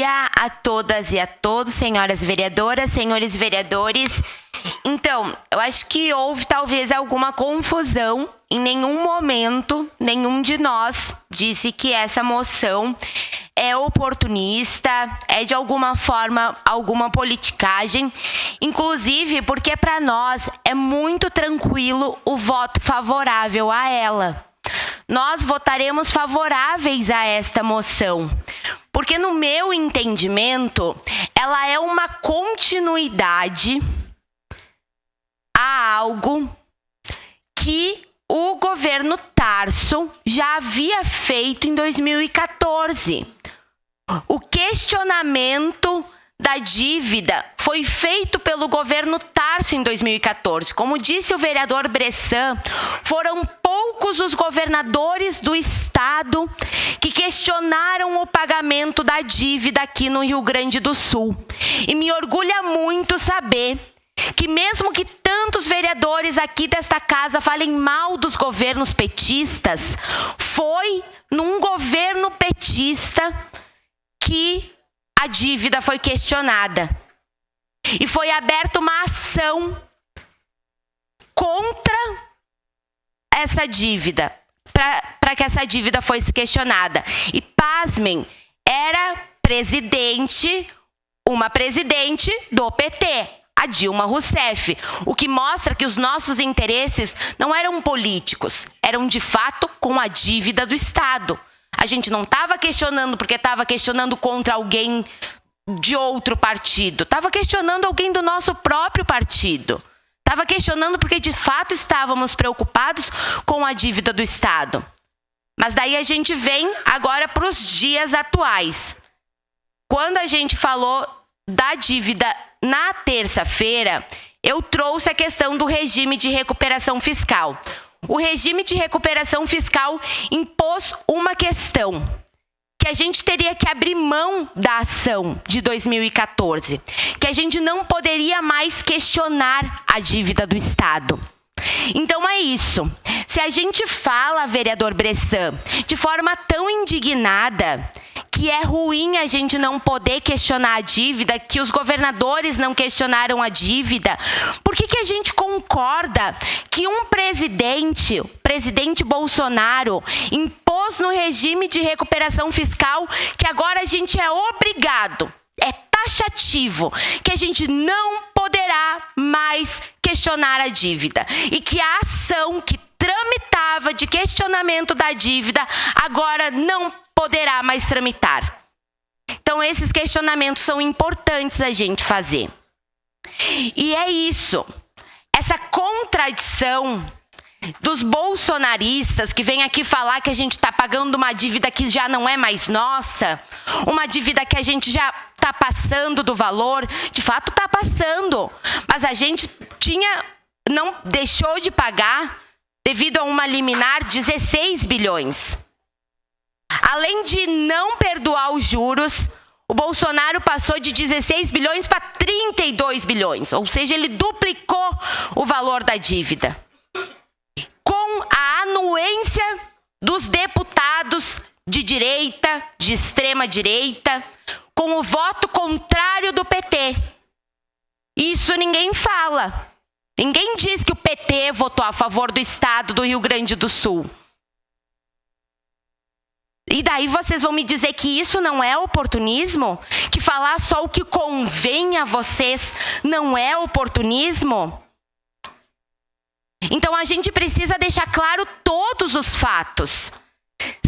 dia a todas e a todos, senhoras vereadoras, senhores vereadores. Então, eu acho que houve talvez alguma confusão. Em nenhum momento, nenhum de nós disse que essa moção é oportunista, é de alguma forma alguma politicagem. Inclusive, porque para nós é muito tranquilo o voto favorável a ela. Nós votaremos favoráveis a esta moção, porque no meu entendimento, ela é uma continuidade a algo que o governo Tarso já havia feito em 2014. O questionamento da dívida foi feito pelo governo Tarso em 2014. Como disse o vereador Bressan, foram poucos os governadores do estado que questionaram o pagamento da dívida aqui no Rio Grande do Sul. E me orgulha muito saber que mesmo que tantos vereadores aqui desta casa falem mal dos governos petistas, foi num governo petista que a dívida foi questionada. E foi aberta uma ação contra essa dívida, para que essa dívida fosse questionada. E pasmem, era uma presidente do PT, a Dilma Rousseff, o que mostra que os nossos interesses não eram políticos, eram de fato com a dívida do Estado. A gente não estava questionando porque estava questionando contra alguém de outro partido, estava questionando alguém do nosso próprio partido. Estava questionando porque de fato estávamos preocupados com a dívida do Estado. Mas daí a gente vem agora para os dias atuais. Quando a gente falou da dívida na terça-feira, eu trouxe a questão do regime de recuperação fiscal. O regime de recuperação fiscal impôs uma questão, que a gente teria que abrir mão da ação de 2014, que a gente não poderia mais questionar a dívida do Estado. Então é isso. Se a gente fala, vereador Bressan, de forma tão indignada, que é ruim a gente não poder questionar a dívida, que os governadores não questionaram a dívida, por que a gente concorda que um presidente, o presidente Bolsonaro, impôs no regime de recuperação fiscal que agora a gente é obrigado, é taxativo, que a gente não poderá mais questionar a dívida e que a ação que tramitava de questionamento da dívida agora não poderá mais tramitar. Então, esses questionamentos são importantes a gente fazer. E é isso. Essa contradição dos bolsonaristas que vêm aqui falar que a gente está pagando uma dívida que já não é mais nossa, uma dívida que a gente já está passando do valor, de fato está passando, mas a gente não deixou de pagar devido a uma liminar 16 bilhões. Além de não perdoar os juros, o Bolsonaro passou de 16 bilhões para 32 bilhões, ou seja, ele duplicou o valor da dívida. Com a anuência dos deputados de direita, de extrema direita, com o voto contrário do PT. Isso ninguém fala. Ninguém diz que o PT votou a favor do Estado do Rio Grande do Sul. E daí vocês vão me dizer que isso não é oportunismo? Que falar só o que convém a vocês não é oportunismo? Então a gente precisa deixar claro todos os fatos.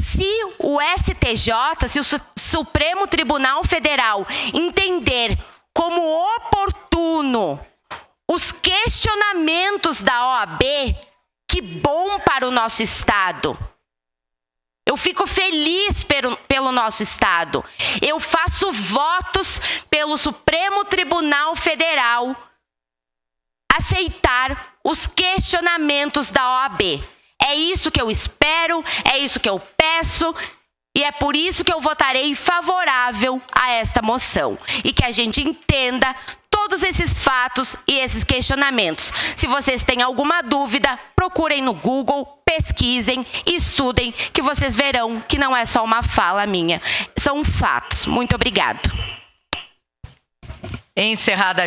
Se o STJ, se o Supremo Tribunal Federal entender como oportuno os questionamentos da OAB, que bom para o nosso Estado. Eu fico feliz pelo nosso Estado. Eu faço votos pelo Supremo Tribunal Federal aceitar os questionamentos da OAB. É isso que eu espero, é isso que eu peço e é por isso que eu votarei favorável a esta moção. E que a gente entenda todos esses fatos e esses questionamentos. Se vocês têm alguma dúvida, procurem no Google, pesquisem, estudem, que vocês verão que não é só uma fala minha, são fatos. Muito obrigado. Encerrada a